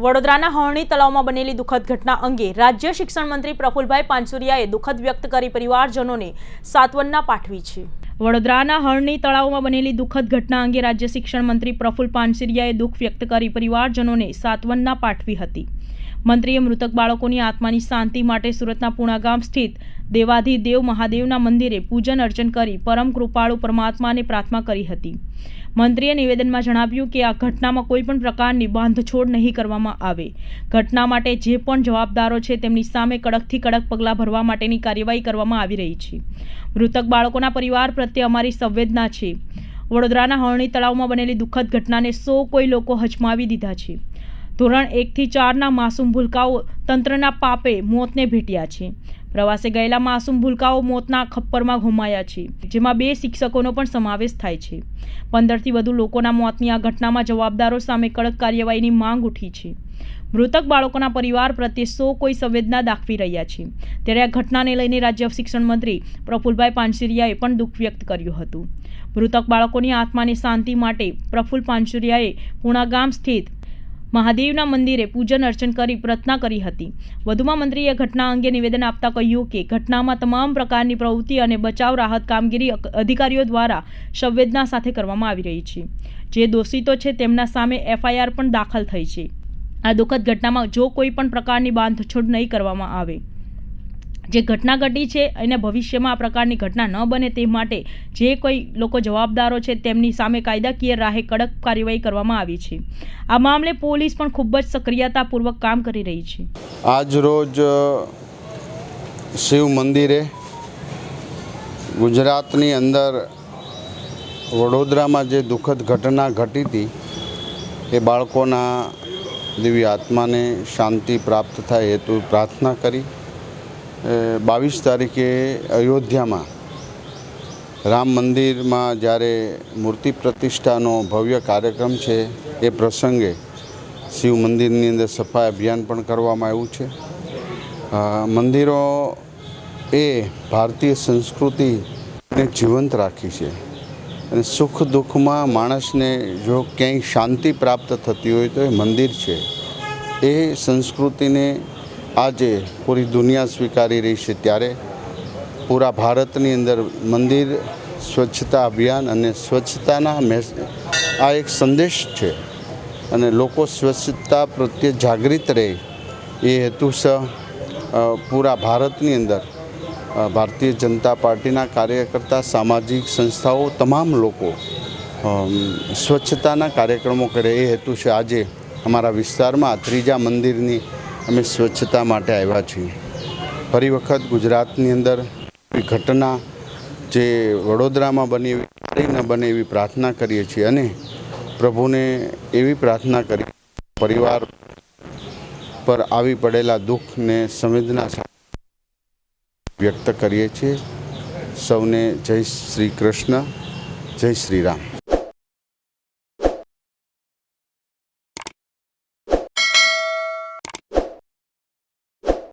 વડોદરાના હરણી તળાવમાં બનેલી દુઃખદ ઘટના અંગે રાજ્ય શિક્ષણ મંત્રી પ્રફુલભાઈ પાનસુરિયાએ દુઃખદ વ્યક્ત કરી પરિવારજનોને સાંત્વના પાઠવી છે। વડોદરાના હરણી તળાવમાં બનેલી દુઃખદ ઘટના અંગે રાજ્ય શિક્ષણ મંત્રી પ્રફુલ પાનસુરિયાએ દુઃખ વ્યક્ત કરી પરિવારજનોને સાંત્વના પાઠવી હતી। મંત્રીએ મૃતક બાળકોની આત્માની શાંતિ માટે સુરતના પૂણા ગામ સ્થિત દેવાધિદેવ મહાદેવના મંદિરે પૂજન અર્ચન કરી પરમ કૃપાળુ પરમાત્માને પ્રાર્થના કરી હતી। મંત્રીએ નિવેદનમાં જણાવ્યું કે આ ઘટનામાં કોઈ પણ પ્રકારની બાંધછોડ નહીં કરવામાં આવે। ઘટના માટે જે પણ જવાબદારો છે તેમની સામે કડકથી કડક પગલાં ભરવા માટેની કાર્યવાહી કરવામાં આવી રહી છે। મૃતક બાળકોના પરિવાર પ્રત્યે અમારી સંવેદના છે। વડોદરાના હરણી તળાવમાં બનેલી દુઃખદ ઘટનાને કોઈ લોકો હચમાવી દીધા છે। ધોરણ 1 થી 4ના માસૂમ ભૂલકાઓ તંત્રના પાપે મોતને ભેટ્યા છે। પ્રવાસે ગયેલા માસૂમ ભૂલકાઓ મોતના ખપ્પરમાં ઘુમાયા છે, જેમાં 2 શિક્ષકોનો પણ સમાવેશ થાય છે। 15થી વધુ લોકોના મોતની આ ઘટનામાં જવાબદારો સામે કડક કાર્યવાહીની માંગ ઉઠી છે। મૃતક બાળકોના પરિવાર પ્રત્યે કોઈ સંવેદના દાખવી રહ્યા છે। ત્યારે આ ઘટનાને લઈને રાજ્ય શિક્ષણ મંત્રી પ્રફુલભાઈ પાનસુરિયાએ પણ દુઃખ વ્યક્ત કર્યું હતું। મૃતક બાળકોની આત્માની શાંતિ માટે પ્રફુલ પાનસુરિયાએ પૂણા ગામ સ્થિત મહાદેવના મંદિરે પૂજન અર્ચન કરી પ્રાર્થના કરી હતી। વધુમાં મંત્રીએ ઘટના અંગે નિવેદન આપતા કહ્યું કે ઘટનામાં તમામ પ્રકારની પ્રવૃત્તિ અને બચાવ રાહત કામગીરી અધિકારીઓ દ્વારા સંવેદના સાથે કરવામાં આવી રહી છે। જે દોષિતો છે તેમના સામે FIR પણ દાખલ થઈ છે। આ દુઃખદ ઘટનામાં જો કોઈ પણ પ્રકારની બાંધછોડ નહીં કરવામાં આવે, જે ઘટના ઘટી છે અને ભવિષ્યમાં આ પ્રકારની ઘટના ન બને તે માટે જે કોઈ લોકો જવાબદારો છે તેમની સામે કાયદાકીય રાહે કડક કાર્યવાહી કરવામાં આવી છે। આ મામલે પોલીસ પણ ખૂબ જ સક્રિયતાપૂર્વક કામ કરી રહી છે। આજ રોજ શિવ મંદિરે ગુજરાતની અંદર વડોદરામાં જે દુઃખદ ઘટના ઘટી હતી એ બાળકોના દિવ્ય આત્માને શાંતિ પ્રાપ્ત થાય હેતુ પ્રાર્થના કરી 22 તારીખે અયોધ્યામાં રામ મંદિરમાં જ્યારે મૂર્તિ પ્રતિષ્ઠાનો ભવ્ય કાર્યક્રમ છે એ પ્રસંગે શિવ મંદિરની અંદર સફાઈ અભિયાન પણ કરવામાં આવ્યું છે। મંદિરો એ ભારતીય સંસ્કૃતિને જીવંત રાખી છે અને સુખ દુઃખમાં માણસને જો ક્યાંય શાંતિ પ્રાપ્ત થતી હોય તો એ મંદિર છે। એ સંસ્કૃતિને આજે પૂરી દુનિયા સ્વીકારી રહી છે, ત્યારે પૂરા ભારતની અંદર મંદિર સ્વચ્છતા અભિયાન અને સ્વચ્છતાના આ એક સંદેશ છે અને લોકો સ્વચ્છતા પ્રત્યે જાગૃત રહે એ હેતુસર પૂરા ભારતની અંદર ભારતીય જનતા પાર્ટીના કાર્યકર્તા, સામાજિક સંસ્થાઓ, તમામ લોકો સ્વચ્છતાના કાર્યક્રમો કરે એ હેતુ છે। આજે અમારા વિસ્તારમાં 3જા મંદિરની અમે સ્વચ્છતા માટે આવ્યા છીએ। ફરી વખત ગુજરાતની અંદર ઘટના જે વડોદરામાં બની ન બને એવી પ્રાર્થના કરીએ છીએ અને પ્રભુને એવી પ્રાર્થના કરી પરિવાર પર આવી પડેલા દુઃખને સંવેદના વ્યક્ત કરીએ છીએ। સૌને જય શ્રી કૃષ્ણ, જય શ્રી રામ।